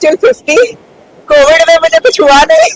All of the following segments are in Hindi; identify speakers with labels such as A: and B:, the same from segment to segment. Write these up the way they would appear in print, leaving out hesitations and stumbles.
A: still 50. कोविड में मुझे कुछ हुआ नहीं.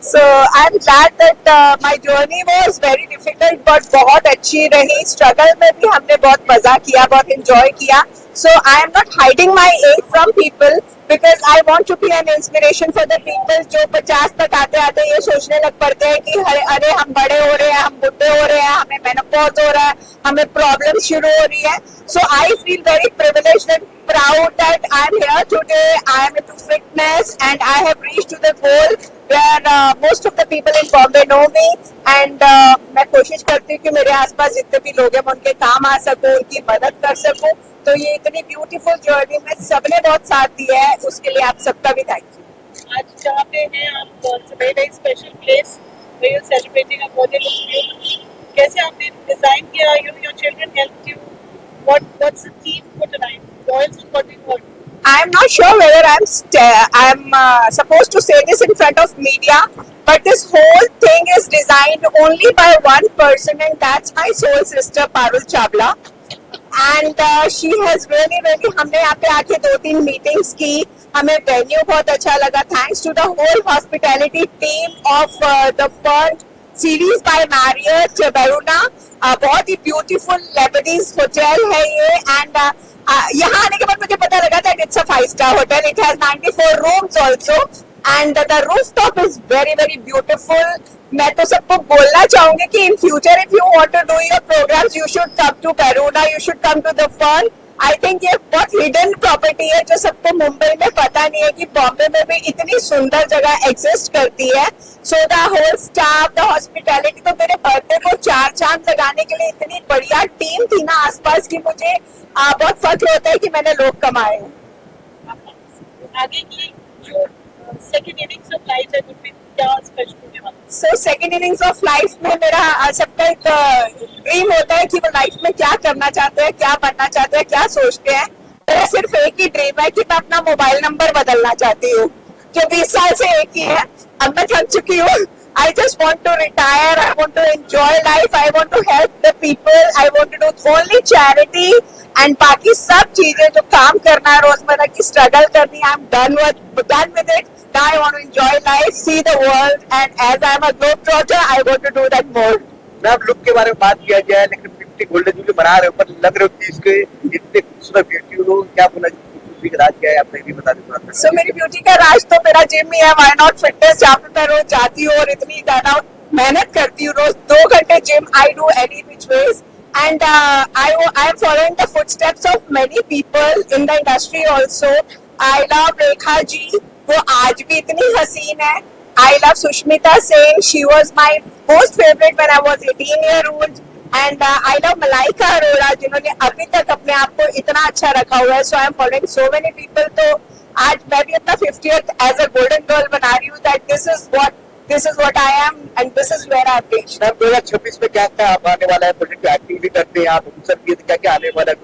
A: So I'm glad that my journey was very difficult, but बहुत अच्छी रही. Struggle में भी हमने बहुत मजा किया, बहुत enjoy किया. So I am not hiding my age from people because I want to be an inspiration for the people जो 50 तक आते आते ये सोचने लग पड़ते हैं कि अरे हम बड़े हो रहे हैं, हम बुढ़े हो रहे हैं, हमें मेनोपॉज हो रहा है, हमें प्रॉब्लम शुरू हो रही है. So I feel very privileged and proud that I am here today. I am into fitness and I have reached to the goal where most of the people in Bombay know me. And मैं कोशिश करती हूँ कि मेरे आसपास जितने भी लोग हैं मैं उनके काम आ सकूँ, उनकी मदद कर सकूँ. तो ये इतनी ब्यूटीफुल जर्नी में सबने बहुत साथ दिया है, उसके लिए आप सबका भी थैंक यू.
B: आज जहाँ पे हैं आप, it's a very very special place where you're celebrating a birthday. Looks beautiful. कैसे आपने डिजाइन किया? Your children helped you. What's the theme for tonight? Royals and what do you want?
A: I'm not sure whether I'm supposed to say this in front of media, but this whole thing is designed only by one person, and that's my soul sister Parul Chawla. And she has really हमने यहाँ पे आके 2-3 मीटिंग्स की, हमें वेन्यू बहुत अच्छा लगा. Thanks to the whole hospitality team of the first Series by Marriott Varuna. बहुत ही ब्यूटीफुल लेबनीज होटल है ये. एंड यहाँ आने के बाद मुझे पता लगा that it's a 5-star hotel. It has 94 rooms also, and the rooftop is very very beautiful. मैं तो सबको बोलना चाहूंगी कि in future if you want to do your programs, you should come to Varuna, you should come to the Fern. I think ये बहुत हिडन प्रॉपर्टी है जो सबको मुंबई में पता नहीं है कि बॉम्बे में भी इतनी सुंदर जगह एग्जिस्ट करती है. So the whole staff, the hospitality, तो मेरे बर्थडे को 4 चांद लगाने के लिए इतनी बढ़िया टीम थी ना आसपास की. मुझे बहुत फख्र होता है कि मैंने लोग कमाए हैं.
B: आगे की जो सेकंड इनिंग्स ऑफ लाइफ है उसमें क्या स्पेशल होने वाला है?
A: So second innings of life में मेरा सबका एक ड्रीम होता है कि वो लाइफ में क्या करना चाहते हैं, क्या बनना चाहते हैं, क्या सोचते हैं. मेरा सिर्फ एक ही ड्रीम है कि मैं अपना मोबाइल नंबर बदलना चाहती हूँ, जो 20 साल से एक ही है. अब मैं थक चुकी हूँ. I just want to retire. I want to enjoy life. I want to help the people. I want to do only charity. And बाकी सब चीजें जो काम करना है, रोजमर्रा की स्ट्रगल करनी है, I'm done with it. Now I want to enjoy life, see the world, and as I'm a globetrotter, I want to do that more.
C: Ma'am look के बारे में बात किया जाए, लेकिन 50 गोल्डन जुबली मना रहे हो, पर लग रहे हो कि इसके इतने खूबसूरत ब्यूटी हो, क्या बोला खूबसूरती का राज क्या है, आप नहीं बता दें.
A: So मेरी ब्यूटी का राज तो मेरा जिम ही है. Why not fitness, जहाँ पे मैं रोज जाती हूँ और इतनी ज्यादा मेहनत करती हूँ. रोज 2 घंटे gym. I do any which ways. And I am following the footsteps of many people in the industry also. I love Rekha ji, वो आज भी इतनी हसीन है. I love Sushmita Sen. She was my most favorite when I was 18-year-old. And I love Malaika Arora, जिन्होंने अभी तक अपने आप को इतना अच्छा रखा हुआ है. So I am following so many people. तो आज मैं भी अपना 50th as a golden girl बना रही हूँ. That this is what I am and this is where I've reached.
C: Ma'am 2026 में क्या क्या आप आने वाला है, प्रोजेक्ट एक्टिंग भी करते हैं आप, उनसे भी क्या क्या आने वाला है?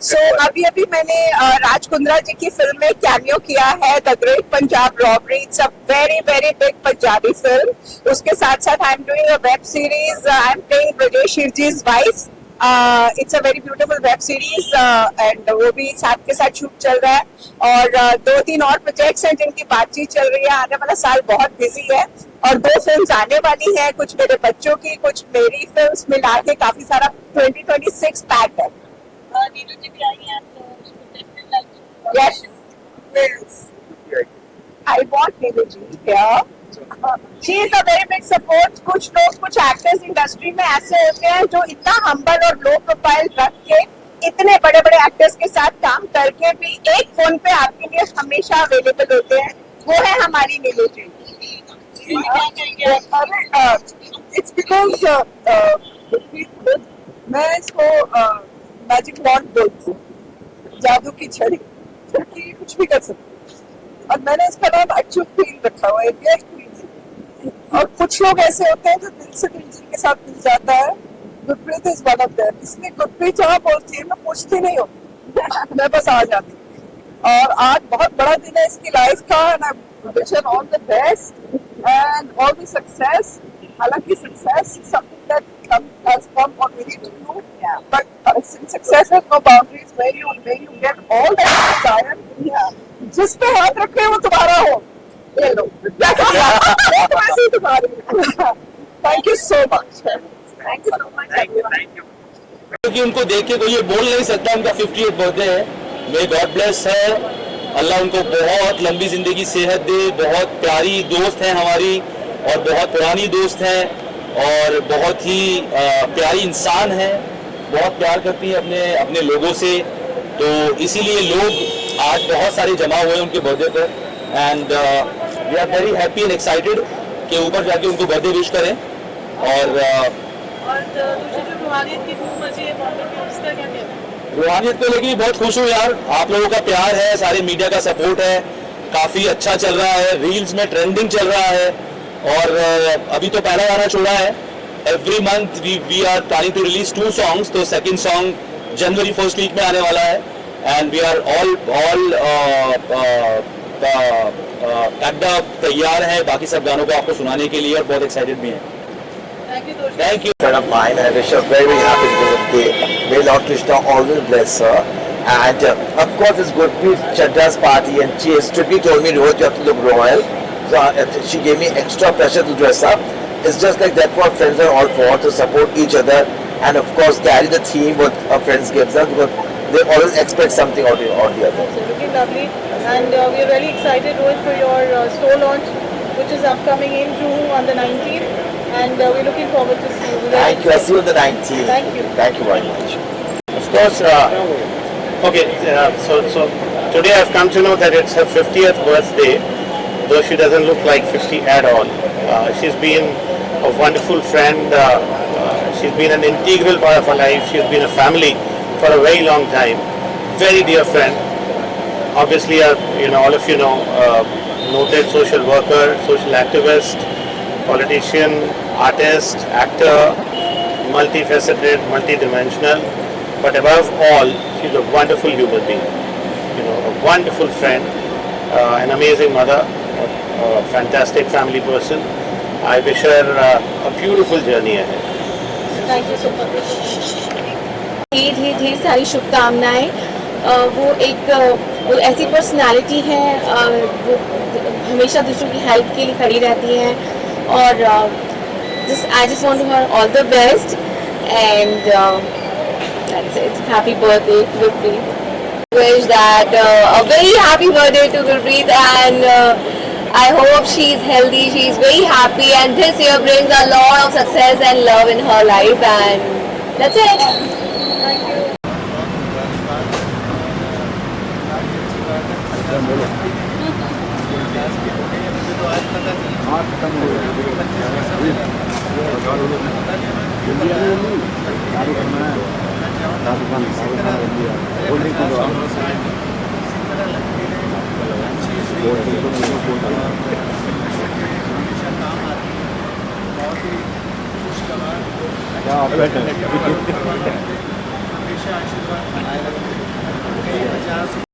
A: So अभी मैंने राज कुंद्रा जी की फिल्म में कैमियो किया है, the great Punjab robbery. It's a very very big Punjabi film. उसके साथ साथ I am doing a web series. I am playing Brajesh Shirji's wife. It's a very beautiful web series and वो भी साथ के साथ शूट चल रहा है. और 2-3 और प्रोजेक्ट्स हैं जिनकी बातचीत चल रही है. आने वाला साल बहुत बिजी है और 2 फिल्म्स आने वाली हैं, कुछ मेरे बच्चों की, कुछ मेरी फिल्म्स मिला के काफी सारा 2026 पैक है.
B: नीलू जी भी आई हैं, तो उसको देखने like.
A: Yes. I want Neelu ji here. She is a very big support. कुछ लोग, कुछ एक्टर्स इंडस्ट्री में ऐसे होते हैं जो इतना हम्बल और लो प्रोफाइल रख के इतने बड़े बड़े एक्टर्स के साथ काम करके भी एक फोन पे आपके लिए हमेशा अवेलेबल होते हैं. वो है हमारी नीलू जी. It's because मैं इसको मैजिक वॉन्ड बोलती हूँ, जादू की छड़ी, क्योंकि कुछ भी कर सकती है. और मैंने इसका नाम अच्छू क्वीन रखा हुआ है, इंडिया क्वीन. और कुछ लोग ऐसे होते हैं जो दिल से दिल जिनके साथ मिल जाता है. Gurpreet is one of them. इसलिए गुरप्रीत जहाँ बोलती है मैं पूछती नहीं हूँ, मैं बस आ जाती हूँ. और आज बहुत बड़ा दिन है इसकी लाइफ का. And I wish her all the best and all the success. हालांकि success is something that has come or we need to do, but since success has no boundaries, where you get all that desire, जिस पे हाथ रखे वो तुम्हारा हो, ये लो। तो वैसे ही तुम्हारी। Thank you so much, thank you so much.
D: क्योंकि उनको देख के कोई ये बोल नहीं सकता उनका 50th बर्थडे है। मे गॉड ब्लेस है, अल्लाह उनको बहुत लंबी जिंदगी सेहत दे। बहुत प्यारी दोस्त हैं हमारी और बहुत पुरानी दोस्त हैं और बहुत ही प्यारी इंसान है, बहुत प्यार करती है अपने अपने लोगों से। तो इसीलिए लोग आज बहुत सारे जमा हुए हैं उनके बर्थडे पर and we are very happy and excited कि ऊपर जाके उनको बर्थडे विश करें। और
B: दूसरी जो रूहानियत की धूम मची है बॉम्बे में, उसका क्या कहना है?
D: रूहानियत को लेकर भी बहुत खुश हूँ यार। आप लोगों का प्यार है, सारे मीडिया का सपोर्ट है, काफी अच्छा चल रहा है, रील्स में ट्रेंडिंग चल रहा है। और अभी तो पहला गाना छोड़ा है। Every month we are planning to release 2 songs, तो सेकंड सॉन्ग जनवरी फर्स्ट वीक में आने वाला है एंड वी आर ऑल तैयार है बाकी सब गानों को आपको सुनाने के लिए और बहुत एक्साइटेड भी हैं।
B: थैंक यू दोस्त।
D: Thank you.
E: Friend of mine, I wish her very, very happy birthday day. May Lord Krishna always bless her. And of course, it's good to be Chandra's party, and she strictly told me, Rohit, you have to look royal. So she gave me extra pressure to dress up. It's just like that what friends are all for, to support each other, and of course carry the theme what our friends gives us, because they always expect something or the other.
B: So looking lovely, and we are really excited, Rohit, for your store launch, which is upcoming in June on the 19th, and we're looking forward to see you. We're very
E: Thank you. I'll see you on the 19th.
B: Thank you.
E: Thank you very much.
F: Of course, so today I've come to know that it's her 50th birthday, though she doesn't look like 50 at all. She's been a wonderful friend, she's been an integral part of her life, she's been a family for a very long time, very dear friend. Obviously, all of you know, noted social worker, social activist, politician, artist, actor, multifaceted, multidimensional, but above all, she's a wonderful human being, a wonderful friend, an amazing mother, a fantastic family person. I wish her a beautiful journey ahead.
B: Thank you so much.
G: ढेर सारी शुभकामनाएं। वो ऐसी पर्सनालिटी है, वो हमेशा दूसरों की हेल्प के लिए खड़ी रहती हैं और I just want her all the best and that's it. Happy birthday, Gurpreet. Wish that a very happy birthday to Gurpreet and I hope she's healthy, she's very happy and this year brings a lot of success and love in her life and that's it.
B: Thank you.
H: हमेशा आशीर्वाद बनाए रखें।